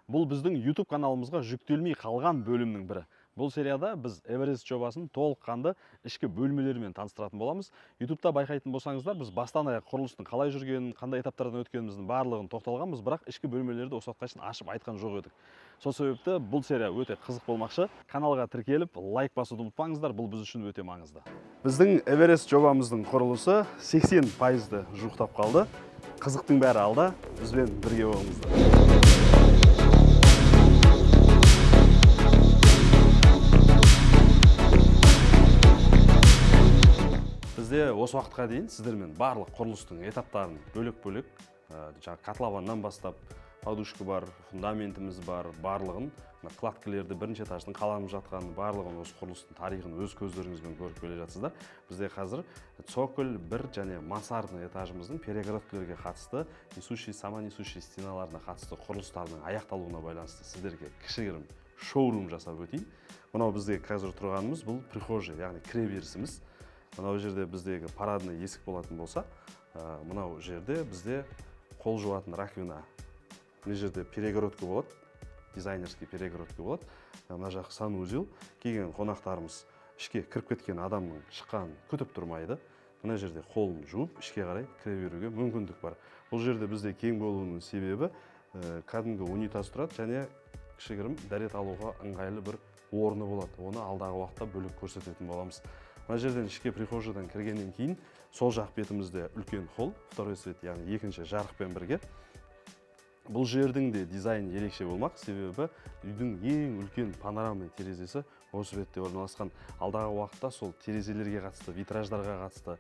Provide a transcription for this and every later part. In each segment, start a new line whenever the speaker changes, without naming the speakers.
Бұл біздің YouTube каналымызға жүктелмей қалған бөлімнің бірі. Бұл серияда біз Эверест жобасын толыққанды ішкі бөлмелерімен таныстыратын боламыз. YouTube'та байқайтын болсаңыздар, біз бастан аяқ құрылыстың қалай жүргенін, қандай этаптардан өткеніміздің барлығын тоқталғанбыз, бірақ ішкі бөлмелерді осы уақытқа шейін ашып айтқан жоқ едік. Сол себепті бұл серия өте қызық болмақшы. Каналға тіркеліп, лайк басуды ұмытпаңыздар, бұл біз үшін өте маңызды. Біздің Эверест жобамыздың құрылысы 80%-ды жуықтап қалды. Қызықтың бәрі алда, бізбен бірге болыңыздар. Бізде осы уақытқа дейін сіздермен барлық құрылыстың этаптарын бөлек-бөлек, котлованнан бастап, подушка бар, фундаментіміз бар, барлығын, кладкілерді бірінші этаждың қаланып жатқан барлығын осы құрылыстың тарихын өз көздеріңізбен көріп келе жатсыздар. Бізде қазір цоколь, бір және мансардный этажымыздың перегородкілерге қатысты, несущий, самонесущий стеналарына қатысты құрылыстарының аяқталуына байланысты сіздерге кішігірім шоурум жасап өтейін. Мынау бізде қазір тұрғанымыз бұл прихожий, яғни кіреберісіміз. Мынау жерде біздегі парадный есік болатын болса, мынау жерде бізде қол жуатын раковина. Мына жерде перегородка болады, дизайнерский перегородка болады. Мына жақ санузел. Келген қонақтарымыз ішке кіріп кеткен адамның шыққанын күтіп тұрмайды. Мына жерде қолын жуып, ішке қарай кіре беруге мүмкіндік бар. Бұл жерде бізде кең болуының себебі кәдімгі унитаз тұрады және кішігірім дәрет алуға ыңғайлы бір орны болады. Оны алдағы уақытта бөлек көрсететін боламыз. Мына жерден ішке прихожийдан кіргеннен кейін сол жақ бетімізде үлкен холл, второй свет, яғни екінші жарықпен бірге. Бұл жердің де дизайн ерекше болмақ, себебі үйдің ең үлкен панорамный терезесі осы бетте орналасқан. Алдағы уақытта сол терезелерге қатысты, витраждарға қатысты,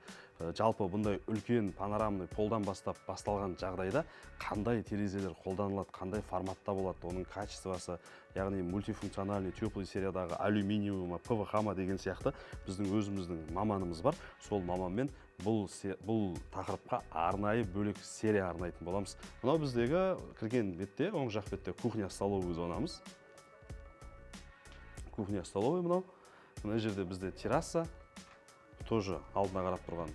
жалпы бұндай үлкен панорамный полдан басталған жағдайда қандай терезелер қолданылады, қандай форматта болады, оның качествосы, яғни мультифункциональный теплый сериядағы алюминиумы, ПВХ-ма деген сияқты біздің өзіміздің маманымыз бар. Сол маманмен бұл тақырыпқа арнайы бөлек серия арнайтын боламыз. Мынау біздегі кірген бетте, оң жақ бетте кухня-столовый зонамыз. Кухня-столовый мынау. Мына жерде бізде терраса, тоже алдына қарап тұрған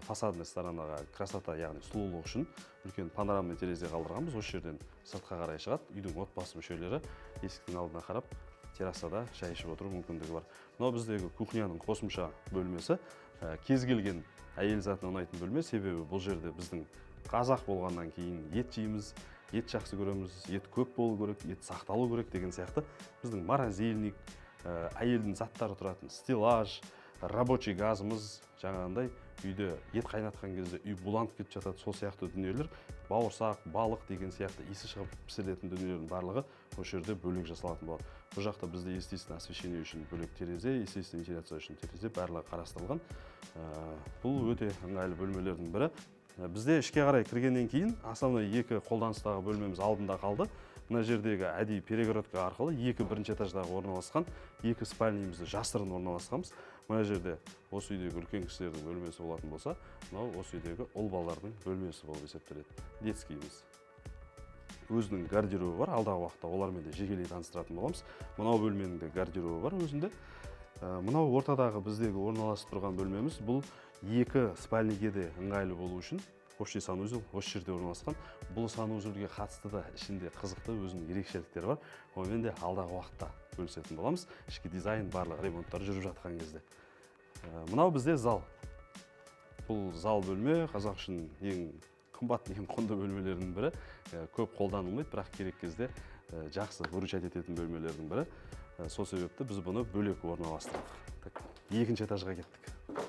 фасадный сторонаға красота, яғни сұлулық үшін үлкен панорамный терезе қалдырғанбыз. Осы жерден сыртқа қарай шығады. Үйдің отбасы мүшелері есіктің алдына қарап террасада шай ішіп отыру мүмкіндігі бар. Мынау біздегі кухняның қосымша бөлмесі. Кез келген әйел затына ұнайтын бөлме, себебі бұл жерде біздің қазақ болғаннан кейін ет жейміз, ет жақсы көреміз, ет көп болу керек, ет сақталу керек деген сияқты біздің морозильник, әйелдің заттары тұратын стеллаж, рабочий газымыз, жаңағындай үйде ет қайнатқан кезде үй буланып кетіп жатады, сол сияқты дүниелер, бауырсақ, балық деген сияқты иісі шығып пісірілетін дүниелердің барлығы осы жерде бөлек жасалатын болады. Бұл жақта бізде естественно освещение үшін бөлек терезе, естественно вентиляция үшін терезе барлығы қарастырылған. Бұл өте ыңғайлы бөлмелердің бірі. Бізде ішке қарай кіргеннен кейін основной екі қолданыстағы бөлмеміз алдында қалды. Мына жердегі әдейі перегородка арқылы бірінші этаждағы орналасқан екі спальнямызды жасырын орналасқанбыз. Мына жерде осы үйдегі үлкен кісілердің бөлмесі болатын болса, мынау осы үйдегі ұл балалардың бөлмесі болып есептеледі. Детскийіміз. Өзінің гардеробы бар, алдағы уақытта олармен де жекелей таныстыратын боламыз. Мынау бөлменің де гардеробы бар өзінде. Мынау ортадағы біздегі орналасып тұрған бөлмеміз, бұл екі спальниге де ыңғайлы болу үшін общий санузел осы жерде орналасқан. Бұл санузелге қатысты да ішінде қызықты өзінің ерекшеліктері бар. Онымен де алдағы уақытта бөлісетін боламыз. Ішкі дизайн барлық ремонттар жүріп жатқан кезде. Мынау бізде зал. Бұл зал бөлме қазақ үшін ең қымбат, ең құнды бөлмелердің бірі. Көп қолданылмайды, бірақ керек кезде жақсы выручать ететін бөлмелердің бірі. Сол себепті біз бұны бөлек орналастырдық. Екінші этажға кеттік.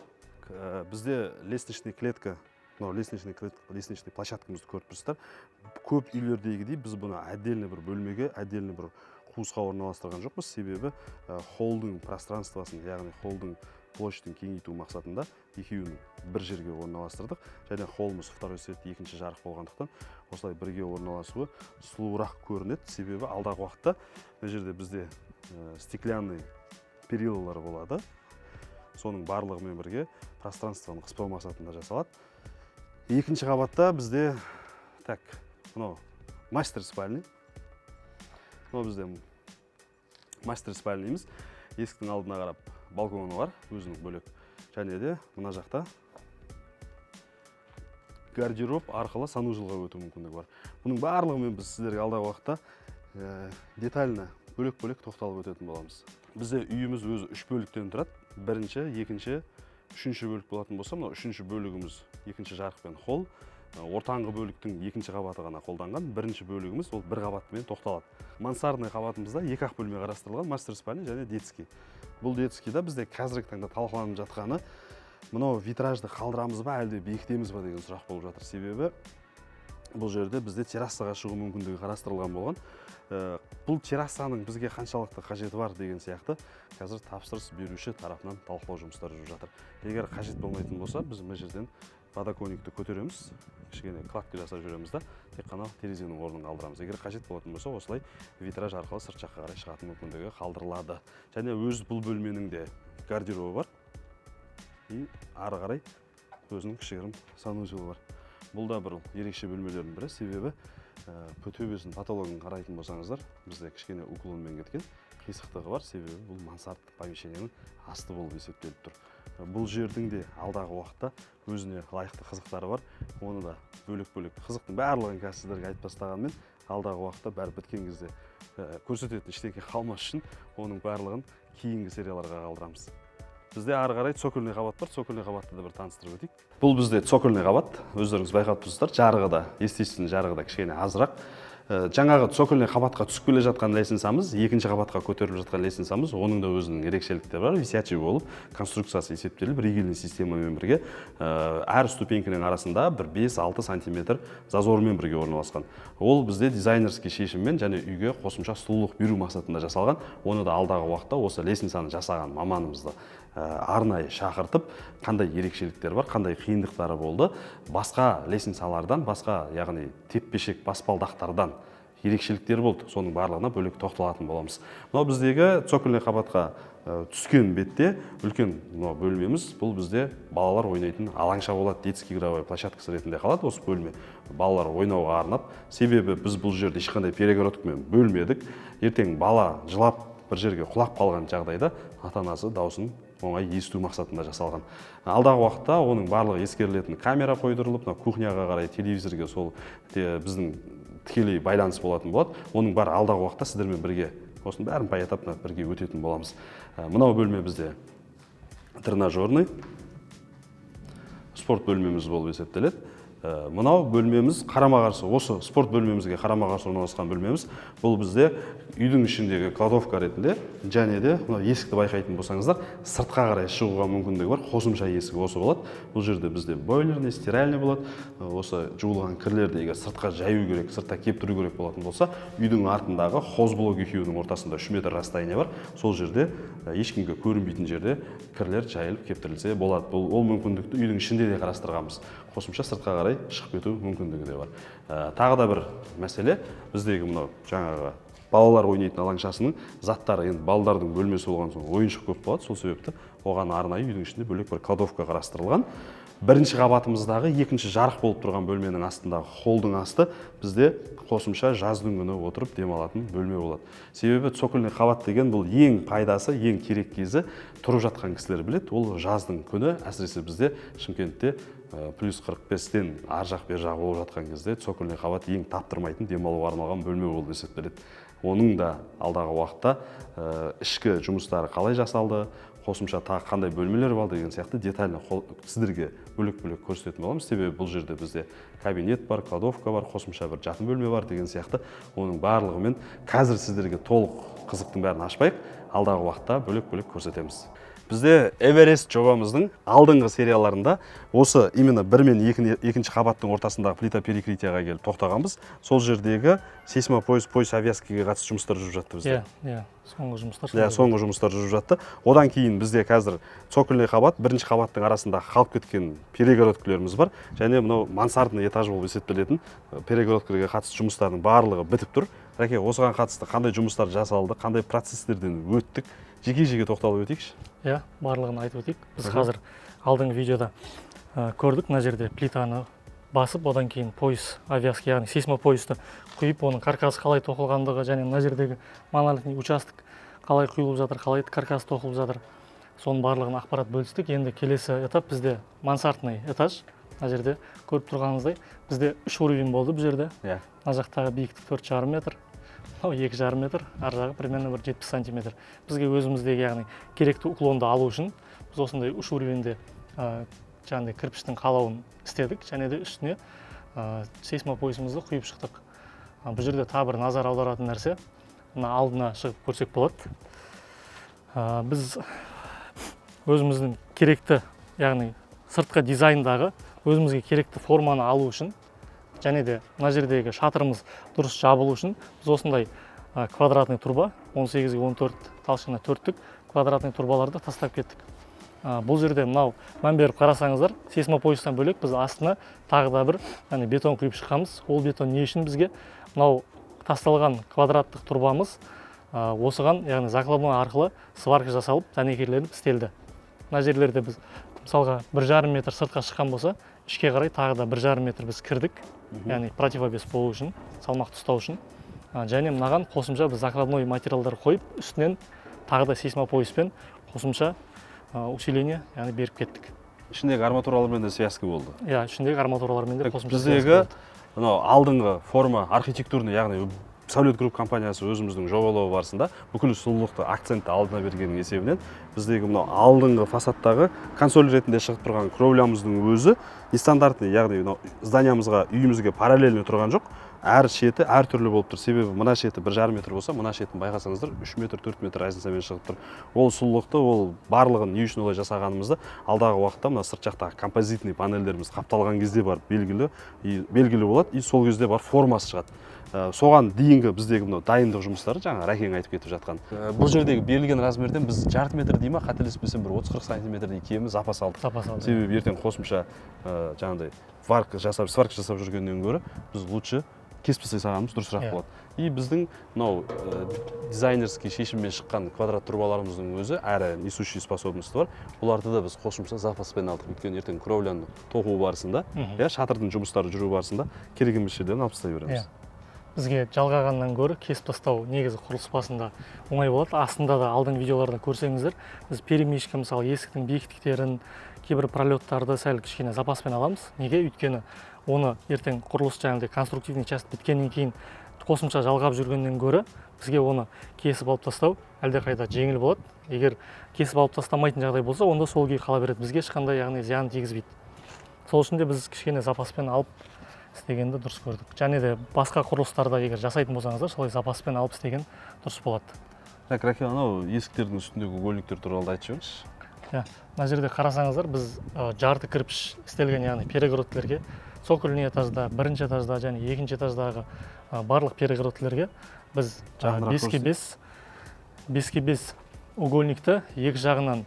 Бізде лестничный клетка, лестничный площадкамызды көріп тұрсыздар. Көп үйлердегідей біз бұны отдельный бір бөлмеге, отдельный бір қуысқа орналастырған жоқпыз, себебі холлдың пространствосын, яғни холлдың площадьын кеңейту мақсатында екеуін бір жерге орналастырдық. Және холлымыз второй свет, екінші жарық болғандықтан осылай бірге орналасуы сұлуырақ көрінеді, себебі алдағы уақытта мына жерде бізде стеклянный перилалар болады. Соның барлығымен бірге пространствоны қыспау мақсатында жасалады. Екінші қабатта бізде мынау мастер спальный. Мынау бізде мастер спальныйымыз. Есіктің алдына қарап балконы бар, өзінің бөлек. Және де мына жақта гардероб арқылы санузелға өту мүмкіндігі бар. Бұның барлығымен біз сіздерге алдағы уақытта детально бөлек-бөлек тоқталып өтетін боламыз. Бізде үйіміз өзі 3 бөліктен тұрады. Бірінші, екінші, үшінші бөлік болатын болса, мынау үшінші бөлігіміз екінші жарықпен холл, ортаңғы бөліктің екінші қабаты ғана қолданған. Бірінші бөлігіміз ол бір қабатымен тоқталады. Мансардный қабатымызда 2 бөлме қарастырылған, мастер спальня және детский. Бұл детскийда бізде қазіргі таңда талқыланып жатқаны, мынау витражды қалдырамыз ба, әлде бекітеміз ба деген сұрақ болып жатыр. Себебі бұл жерде бізде террасаға шығу мүмкіндігі қарастырылған болған. Бұл террасаның бізге қаншалықты қажеті бар деген сияқты қазір тапсырыс беруші тарапынан талқылау жұмыстары жүріп жатыр. Егер қажет болмайтын болса, біз мына жерден подоконникті көтереміз, кішкене кладка жасап жүреміз да, тек қана терезенің орнын қалдырамыз. Егер қажет болатын болса, осылай витраж арқылы сырт жаққа қарай шығатын мүмкіндігі қалдырылады. Және өз бұл бөлменің де гардеробы бар. И ары қарай өзінің кішігірім санузелі бар. Бұл да бір ерекше бөлмелердің бірі, себебі төбесінің потологын қарайтын болсаңыздар, бізде кішкене уклонмен кеткен қисықтығы бар, себебі бұл мансардтық помещениенің асты болып есептеліп тұр. Бұл жердің де алдағы уақытта өзіне лайықты қызықтары бар. Оны да бөлек-бөлек қызықтың барлығын қазір сіздерге айтып бастағанмен, алдағы уақытта бәрі біткен кезде көрсететін ештеңе қалмас үшін оның барлығын кейінгі серияларға қалдырамыз. Бізде ары қарай цокольный қабат бар, цокольный қабатты да бір таныстырып өтейік. Бұл бізде цокольный қабат, өздеріңіз байқап тұрсыздар, жарығы да, естественно, жарығы да кішкене азырақ. Жаңағы цокольный қабатқа түсіп келе жатқан лестницамыз, екінші қабатқа көтеріліп жатқан лестницамыз, оның да өзінің ерекшеліктері бар, висячий болып, конструкциясы есептеліп, ригельный системамен бірге әр ступенькінің арасында бір 5-6 сантиметр зазормен бірге орналасқан. Ол бізде дизайнерский шешіммен және үйге қосымша сұлулық беру мақсатында жасалған. Оны да алдағы уақытта осы лестницаны жасаған маманымызды арнайы шақыртып, қандай ерекшеліктері бар, қандай қиындықтары болды, басқа лестницалардан, басқа, яғни теппешек баспалдақтардан ерекшеліктері болды. Соның барлығына бөлек тоқталатын боламыз. Мынау біздегі цокольный қабатқа түскен бетте үлкен бөлмеміз. Бұл бізде балалар ойнайтын алаңша болады, детский игровой площадкасы ретінде қалады осы бөлме. Балалар ойнауға арнап, себебі біз бұл жерде ешқандай перегородкамен бөлмедік. Ертең бала жылап бір жерге құлап қалған жағдайда ата-анасы даусын оңай есту мақсатында жасалған. Алдағы уақытта оның барлығы ескерілетін камера қойдырылып, кухняға қарай телевизорге сол біздің тікелей байланыс болатын болады. Оның бары алдағы уақытта сіздермен бірге осының бәрін по этапно бірге өтетін боламыз. Мынау бөлме бізде тренажерный спорт бөлмеміз болып есептеледі. Мынау бөлмеміз қарама-қарсы, осы спорт бөлмемізге қарама-қарсы орналасқан бөлмеміз. Бұл бізде үйдің ішіндегі кладовка ретінде, және де есікті байқайтын болсаңыздар, сыртқа қарай шығуға мүмкіндігі бар, қосымша есік осы болады. Бұл жерде бізде бойлерный, стиральный болады. Осы жуылған кірлерді егер сыртқа жаю керек, сыртқа кептіру керек болатын болса, үйдің артындағы хозблок екеуінің ортасында 3 метр расстояние бар. Сол жерде ешкімге көрінбейтін жерде кірлер жайылып кептірілсе болады. Ол мүмкіндікті үйдің ішінде де қарастырғанбыз. Қосымша сыртқа қарай шығып кету мүмкіндігі де бар. Тағы да бір мәселе, біздегі мынау жаңағы балалар ойнайтын алаңшасының заттары, енді балалардың бөлмесі болған соң ойыншық көп болады, сол себепті оған арнайы үйдің ішінде бөлек бір кладовка қарастырылған. Бірінші қабатымыздағы екінші жарық болып тұрған бөлменің астындағы холлдың асты бізде қосымша жаздың күні отырып демалатын бөлме болады. Себебі цокольный қабат деген бұл ең пайдасы, ең керек кезі тұрып жатқан кісілер біледі. Ол жаздың күні, әсіресе бізде Шымкентте плюс 45-тен ар жақ бер жақ болып жатқан кезде цокольный қабат ең таптырмайтын демалуға арналған бөлме болып есептеледі. Оның да алдағы уақытта ішкі жұмыстары қалай жасалды, қосымша тағы қандай бөлмелер бар деген сияқты детально сіздерге бөлек-бөлек көрсететін боламыз. Себебі бұл жерде бізде кабинет бар, кладовка бар, қосымша бір жатын бөлме бар деген сияқты. Оның барлығымен қазір сіздерге толық қызықтың бәрін ашпайық, алдағы уақытта бөлек-бөлек көрсетеміз. Бізде Эверест жобамыздың алдыңғы серияларында осы именно 1 мен 2 қабаттың ортасындағы плита перекрытияға келіп тоқтағанбыз. Сол жердегі сейсмопояс, пояс авиаскиге қатысты жұмыстар жүріп жатты бізде.
Соңғы жұмыстар.
Соңғы жұмыстар жүріп жатты. Одан кейін бізде қазір цокольный қабат, бірінші қабаттың арасында қалып кеткен перегородкаларымыз бар. Және мынау мансардный этаж болып есептелетін перегородкаларға қатысты жұмыстардың барлығы бітіп тұр. Рәке, осыған қатысты қандай жұмыстар жасалды, қандай процесстерден өттік, жеке-жеке тоқталып өтейікші.
Барлығын айтып өтейік. Біз қазір алдыңғы видеода көрдік, мына жерде плитаны басып, одан кейін пояс авиаски, яғни сейсмопоясты құйып, оның каркасы қалай тоқылғандығы, және мына жердегі монолитный участок қалай құйылып жатыр, қалай каркасы тоқылып жатыр, соның барлығын ақпарат бөлістік. Енді келесі этап бізде мансардный этаж. Мына жерде көріп тұрғаныңыздай бізде 3 уровень болды бұл жерде. Мына жақтағы биіктік 4,5 метр. мынау 2,5 метр, ар жағы примерно бір 70 сантиметр. Бізге өзіміздегі яғни керекті уклонды алу үшін біз осындай үш уровеньде жаңағыдай кірпіштің қалауын істедік, және де үстіне сейсмопоясымызды құйып шықтық. Бұл жерде тағы бір назар аударатын нәрсе, мына алдына шығып көрсек болады. Біз өзіміздің керекті, яғни сыртқы дизайндағы өзімізге керекті форманы алу үшін, және де мына жердегі шатырымыз дұрыс жабылу үшін біз осындай квадратный труба, 18-14 талшығына 4-тік квадратный трубаларды тастап кеттік. Бұл жерде мынау мән беріп қарасаңыздар, сейсмопоястан бөлек біз астына тағы да бір бетон құйып шыққанбыз. Ол бетон не үшін бізге? Мынау тасталған квадраттық трубамыз осыған, яғни закладной арқылы сварка жасалып, дәнекерленіп істелді. Мына жерлерде біз мысалға 1,5 метр сыртқа шыққан болса, ішке қарай тағы да 1,5 метр біз кірдік, яғни противовес болу үшін, салмақты ұстау үшін. Және мынаған қосымша біз закладной материалдар қойып, үстінен тағы да сейсмопояспен қосымша усиление, яғни беріп кеттік.
Ішіндегі арматуралармен де связка болды.
Иә, ішіндегі арматуралармен де қосымша
связка болды. Біздегі алдыңғы форма архитектурный, яғни сәулет групп компаниясы өзіміздің жобалауы барысында бүкіл сұлулықты акцентті алдына бергеннің есебінен біздегі мынау алдыңғы фасадтағы консоль ретінде шығып тұрған кровлямыздың өзі нестандартный, яғни зданиямызға, үйімізге параллельно тұрған жоқ. Әр шеті әр түрлі болып тұр. Себебі мына шеті 1,5 метр болса, мына шетін байқасаңыздар 3 метр, 4 метр разницамен шығып тұр. Ол сұлулықты, ол барлығын не үшін олай жасағанымызды алдағы уақытта мына сырт жақтағы композитный панельдеріміз қапталған кезде барып белгілі болады, и сол кезде бар формасы шығады. Соған дейінгі біздегі мынау дайындық жұмыстары жаңа Рәкең айтып кетіп жатқан. Бұл жердегі берілген размерден біз жарты метр дейме, қателеспесем бір 30-40 сантиметрдей кемі запас алдық. Себебі ертең қосымша жаңағыдай сварка жасап жүргеннен гөрі біз лучше кесіп жасағанымыз дұрысырақ болады. И біздің мынау дизайнерский шешіммен шыққан квадрат трубаларымыздың өзі әрі несущий способности бар. Оларды да біз қосымша запаспен алдық. Өйткені ертең кровляны тоқу барысында, шатырдың жұмыстары жүру барысында керек емес жерден алып тастай береміз.
Бізге жалғағаннан гөрі кесіп тастау негізі құрылыс басында оңай болады. Астында да алдыңғы видеоларда көрсеңіздер, біз перемешкі, мысалы есіктің биіктіктерін, кейбір пролеттарды сәл кішкене запаспен аламыз. Неге? Өйткені оны ертең құрылыс жаңағыдай конструктивный часть біткеннен кейін қосымша жалғап жүргеннен гөрі бізге оны кесіп алып тастау әлдеқайда жеңіл болады. Егер кесіп алып тастамайтын жағдай болса, онда сол күйі қала береді. Бізге ешқандай яғни зиян тигізбейді. Сол үшін де біз кішкене запаспен алып істегенді дұрыс көрдік. Және де басқа құрылыстарда егер жасайтын болсаңыздар, солай запаспен алып істеген дұрыс болады.
Рәке, анау есіктердің үстіндегі угольниктер туралы айтып жіберіңізші.
Мына жерде қарасаңыздар, біз жарты кірпіш істелген, яғни перегородкілерге, цокольный этажда, бірінші этажда және екінші этаждағы барлық перегородкілерге біз 5ке-5 угольникті екі жағынан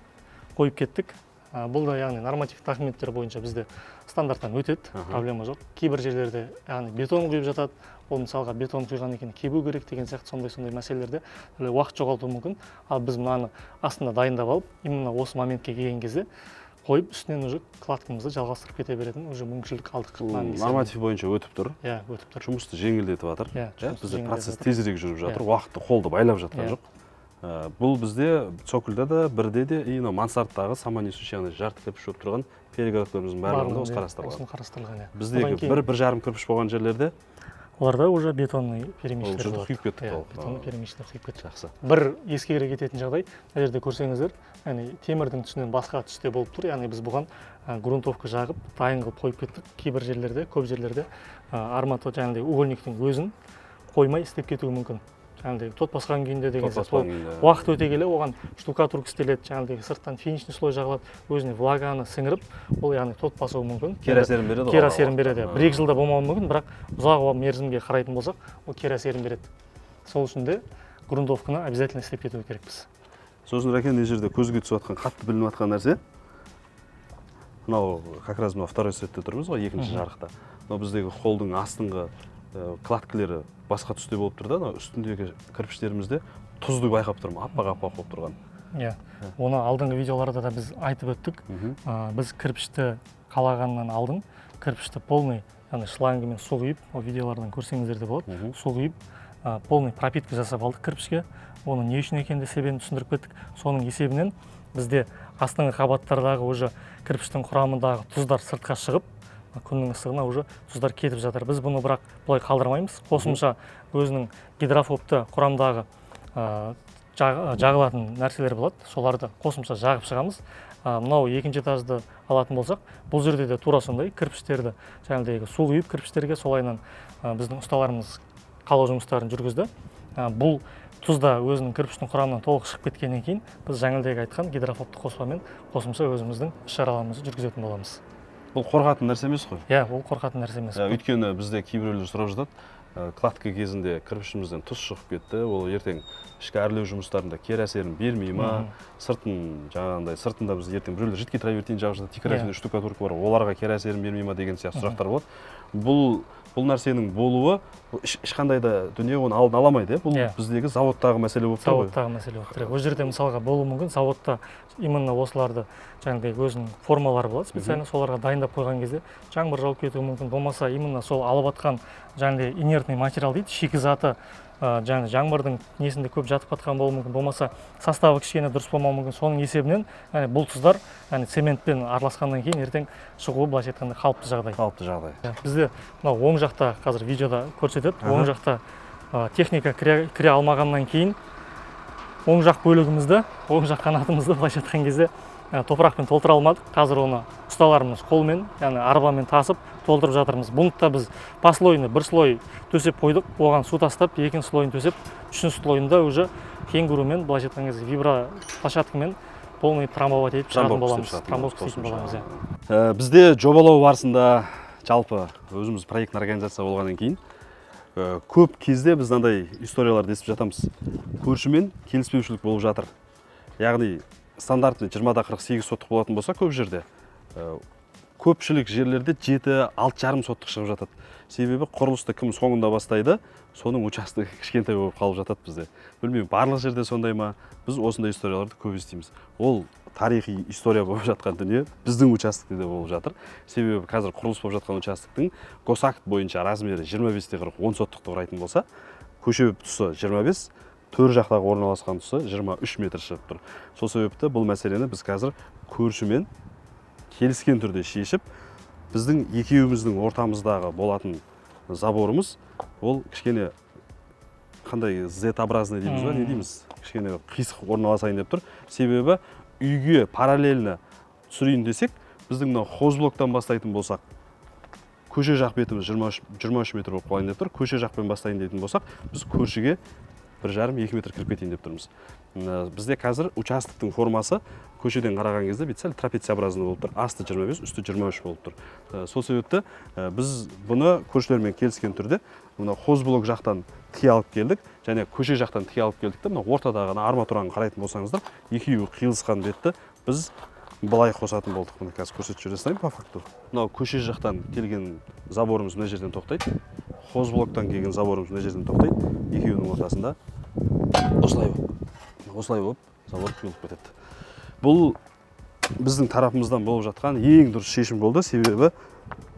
қойып кеттік. Бұл да яғни норматив документтер бойынша бізде стандарттан өтеді, проблема жоқ. Кейбір жерлерде яғни бетон құйып жатады, ол мысалға бетон құйған екен кебу керек деген сияқты сондай мәселелерде уақыт жоғалтуы мүмкін. Ал біз мынаны астында дайындап алып, именно осы моментке келген кезде қойып, үстінен уже кладкамызды жалғастырып кете беретін уже мүмкіншілік алдық.
Норматив бойынша өтіп тұр.
Иә, өтіп тұр.
Жұмысты жеңілдетіп жатыр. Бізде процесс тезірек жүріп жатыр, уақытты қолды байлап жатқан жоқ. Бұл бізде цокольда да, бірде де, и мансарттағы самонесущий жарты кірпіш болып тұрған перегородкаларымыздың барлығында осы қарастырылған. Біздегі 1,5 кірпіш болған жерлерде
оларда уже бетонный перемешкілер болады.
Құйып кеттік.
Бетонный перемешкілер құйып кеттік.
Жақсы.
Бір ескере кететін жағдай, мына жерде көрсеңіздер, темірдің түсінен басқа түсте болып тұр, яғни біз бұған грунтовка жағып, дайын қылып қойып кеттік. Кейбір жерлерде, көп жерлерде арматура жаңағыдай угольниктің өзін қоймай істеп кетуі мүмкін. Жаңағыдай тот басқан күйінде деген сияқты. Уақыт өте келе оған штукатурка істеледі, жаңағыдай сырттан финишный слой жағылады, өзіне влаганы сіңіріп, ол яғни тот басуы мүмкін.
Кері әсерін береді.
Кері әсерін береді. 1-2 жылда болмауы мүмкін, бірақ ұзақ мерзімге қарайтын болсақ, ол кері әсерін береді. Сол үшін де грунтовканы обязательно істеп кетуі керекпіз.
Сосын Рәкен, мына жерде көзге түсіп жатқан, қатты білініп жатқан нәрсе. Мынау как раз мынау второй сетте тұрмыз ғой, екінші жарықта. Мынау біздегі холдың астыңғы кладкілері басқа түсте болып тұр да, үстіндегі кірпіштерімізде тұзды байқап тұрмын, аппақ болып тұрған.
Иә, оны алдыңғы видеоларда да біз айтып өттік. Біз кірпішті қалағаннан алдын, кірпішті полный, яғни шлангымен су құйып, ол видеолардан көрсеңіздер де болады, су құйып, полный пропитка жасап алдық кірпішке. Оны не үшін екенде себебін түсіндіріп кеттік. Соның есебінен бізде астыңғы қабаттардағы уже кірпіштің құрамындағы тұздар сыртқа шығып, күннің ыстығына уже тұздар кетіп жатыр. Біз бұны бірақ бұлай қалдырмаймыз. Қосымша өзінің гидрофобты құрамдағы жағылатын нәрселер болады. Соларды қосымша жағып шығамыз. Мынау екінші этажды алатын болсақ, бұл жерде де тура сондай кірпіштерді, жаңағыдегі су құйып кірпіштерге солайынан біздің ұсталарымыз қалау жұмыстарын жүргізді. Бұл тұзда өзінің кірпіштің құрамынан толық шығып кеткеннен кейін біз жаңағыдегі айтқан гидрофобты қоспамен қосымша өзіміздің іс-шараларымызды жүргізетін боламыз.
Бұл қорқатын нәрсе емес қой?
Иә, ол қорқатын нәрсе емес.
Өйткені бізде кейбіреулер сұрап жатады, кладка кезінде кірпішімізден тұз шығып кетті, ол ертең ішкі әрлеу жұмыстарында кері әсерін бермей ма, сыртында біз ертең біреулер жидкий травертин жағып жатады, декоративный штукатурка бар, оларға кері әсерін бермей ма деген сияқты сұрақтар болады. Бұл нәрсенің болуы ешқандай да дүние оны алдын аламайды, бұл біздегі заводтағы мәселе болып тұр ғой.
Заводтағы мәселе болып тұр. Ол жерде мысалға болуы мүмкін, заводта именно осыларды жаңағыдай өзінің формалары болады, специально соларға дайындап қойған кезде жаңбыр жауып кетуі мүмкін, болмаса именно сол алып атқан жаңағыдай инертный материал дейді, шикізаты жаңағы жаңбырдың несінде көп жатып жатқан болуы мүмкін, болмаса составы кішкене дұрыс болмауы мүмкін. Соның есебінен бұл тұздар цементпен араласқаннан кейін ертең шығуы былайша айтқанда қалыпты жағдай.
Қалыпты жағдай.
Бізде мынау оң жақта қазір видеода көрсетеді. Оң жақта техника кіре алмағаннан кейін оң жақ бөлігімізді, оң жақ қанатымызды былайша айтқан кезде топырақпен толтыра алмадық. Қазір оны ұсталарымыз қолмен, яғни арбамен тасып толтырып жатырмыз. Бұны да біз послойны бір слой төсеп қойдық, оған су тастап, екінші слойын төсеп, үшінші слойында уже кенгурумен, былайша айтқан кезде виброплощадкамен полный трамбовать етіп шығатын боламыз. Трамбовка істейтін боламыз.
Бізде жобалау барысында жалпы өзіміз проект организация болғаннан кейін көп кезде біз андай историяларды естіп жатамыз. Көршімен келіспеушілік болып жатыр. Яғни стандартты 20-48 соттық болатын болса, көп жерде көпшілік жерлерде 7-6,5 соттық шығып жатады. Себебі құрылысты кім соңында бастайды, соның участығы кішкентай болып қалып жатады бізде. Білмеймін, барлық жерде сондай ма? Біз осындай историяларды көп естиміз. Ол тарихи история болып жатқан дүние біздің участокте де болып жатыр. Себебі қазір құрылыс болып жатқан участоктың госакт бойынша размері 25-40 10 соттықты құрайтын болса, көше тұсы 25, төр жақтағы орналасқан тұсы 23 метр шығып тұр. Сол себепті бұл мәселені біз қазір көршімен келіскен түрде шешіп, біздің екеуіміздің ортамыздағы болатын заборымыз, ол кішкене қандай Z-образный дейміз ба, не дейміз? Кішкене қисық орналасайын деп тұр. Себебі үйге параллельно түсірейін десек, біздің мына хозблоктан бастайтын болсақ, көше жақ бетіміз 23 метр болып қалайын деп тұр. Көше жақпен бастайын дейтін болсақ, біз көршіге 1,5-2 метр кіріп кетейін деп тұрмыз. Бізде қазір участоктың формасы көшеден қараған кезде сәл трапециобразный болып тұр. Асты 25, үсті 23 болып тұр. Сол себепті біз бұны көршілермен келіскен түрде мына хозблок жақтан тіке алып келдік, және көше жақтан тіке алып келдік. Мына ортадағы арматураны қарайтын болсаңыздар, екеуі қиылысқан бетті біз былай қосатын болдық. Мұны қазір көрсетіп жіберейін по факту. Мынау көше жақтан келген заборымыз мына жерден тоқтайды. Хозблоктан келген заборымыз мына жерден тоқтайды. Екеуінің ортасында осылай болып забор құйылып кетеді. Бұл біздің тарапымыздан болып жатқан ең дұрыс шешім болды, себебі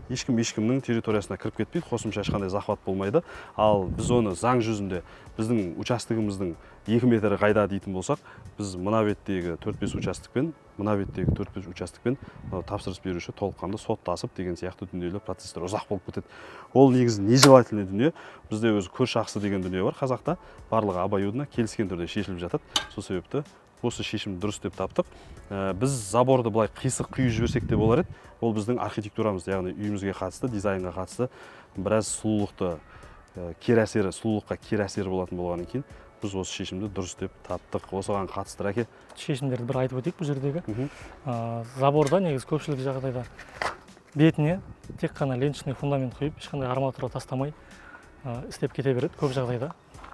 ешкімнің территориясына кіріп кетпейді, қосымша ешқандай захват болмайды. Ал біз оны заң жүзінде біздің участогымыздың 2 метрі қайда дейтін болсақ, біз мына беттегі 4-5 участокпен, мына беттегі 4-5 участокпен тапсырыс беруші толыққанды соттасып деген сияқты дүниелер, процестер ұзақ болып кетеді. Ол негізі нежелательный дүние. Бізде өзі көрші ақысы деген дүние бар. Қазақта барлығы обоюдно келіскен түрде шешіліп жатады. Сол себепті осы шешім дұрыс деп таптық. Біз заборды былай қисық құйып жіберсек те болар еді. Ол біздің архитектурамыз, яғни үйімізге қатысты, дизайнға қатысты біраз сұлулыққа кері әсері болатын болғаннан кейін біз осы шешімді дұрыс деп таптық. Осыған қатысты әке
шешімдерді бір айтып өтейік бұл жердегі. Заборда негізі көпшілік жағдайда бетіне тек қана ленчный фундамент құйып, ешқандай арматура тастамай істеп кете береді көп жағдайда.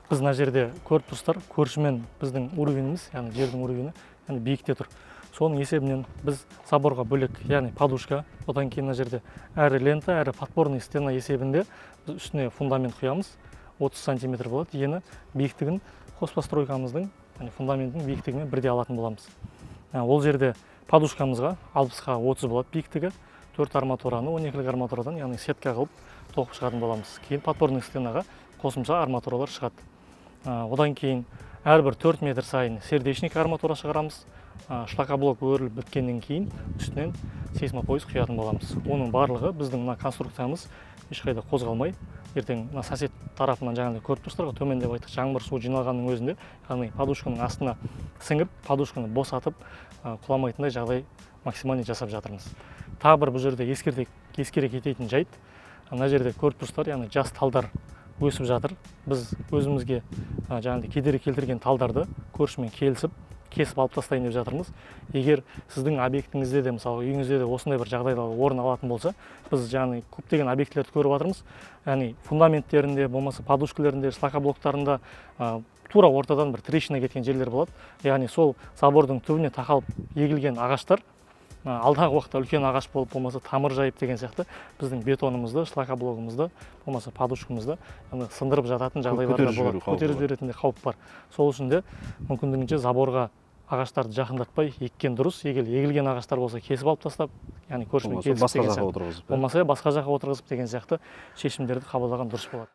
Біз мына жерде көріп тұрсыздар, көршімен біздің уровеніміз, яғни жердің уровені, яғни биікте тұр. Соның есебінен біз заборға бөлек, яғни подушка, одан кейін мына жерде әрі лента, әрі подпорный стена есебінде біз үстіне фундамент құямыз. 30 сантиметр болады. Ені биіктігін хозпостройкамыздың, яғни фундаментінің биіктігімен бірдей алатын боламыз. Ол жерде подушкамызға 60-ға 30 болады биіктігі, 4 арматураны 12-лік арматурадан, яғни сетка қылып тоқып шығатын боламыз. Кейін подпорный стенаға қосымша арматуралар шығады. Одан кейін әрбір 4 метр сайын сердечник арматура шығарамыз. Шлакоблок өріліп біткеннен кейін үстінен сейсмопояс құятын боламыз. Оның барлығы біздің мына конструкциямыз ешқайда қозғалмай, ертең мына сосед тарапынан жаңағыдай көріп тұрсыздар ғой, төмен деп айттық, жаңбыр су жиналғанның өзінде яғни подушканың астына сіңіп, подушканы босатып құламайтындай жағдай максимально жасап жатырмыз. Тағы бір бұл жерде ескере кететін жайт, мына жерде көріп тұрсыздар, яғни жас талдар өсіп жатыр. Біз өзімізге жаңағыдай кедергі келтірген талдарды көршімен келісіп кесіп алып тастайын деп жатырмыз. Егер сіздің объектіңізде де, мысалы үйіңізде де осындай бір жағдайлар орын алатын болса, біз жаңағы көптеген объектілерді көріп жатырмыз. Яғни фундаменттерінде, болмаса подушкаларында, шлакоблоктарында тура ортадан бір трещина кеткен жерлер болады. Яғни сол забордың түбіне тақалып егілген ағаштар алдағы уақытта үлкен ағаш болып, болмаса тамыр жайып деген сияқты біздің бетонымызды, шлакоблогымызды, болмаса подушкамызды сындырып жататын жағдайлар болады. Көтеріп жіберетін де қауіп бар. Сол үшін де мүмкіндігінше заборға ағаштарды жақындатпай еккен дұрыс. Егер егілген ағаштар болса кесіп алып тастап, яғни көршімен келісіп,
басқа жаққа отырғызып,
болмаса басқа жаққа отырғызып деген сияқты шешімдерді қабылдаған дұрыс болады.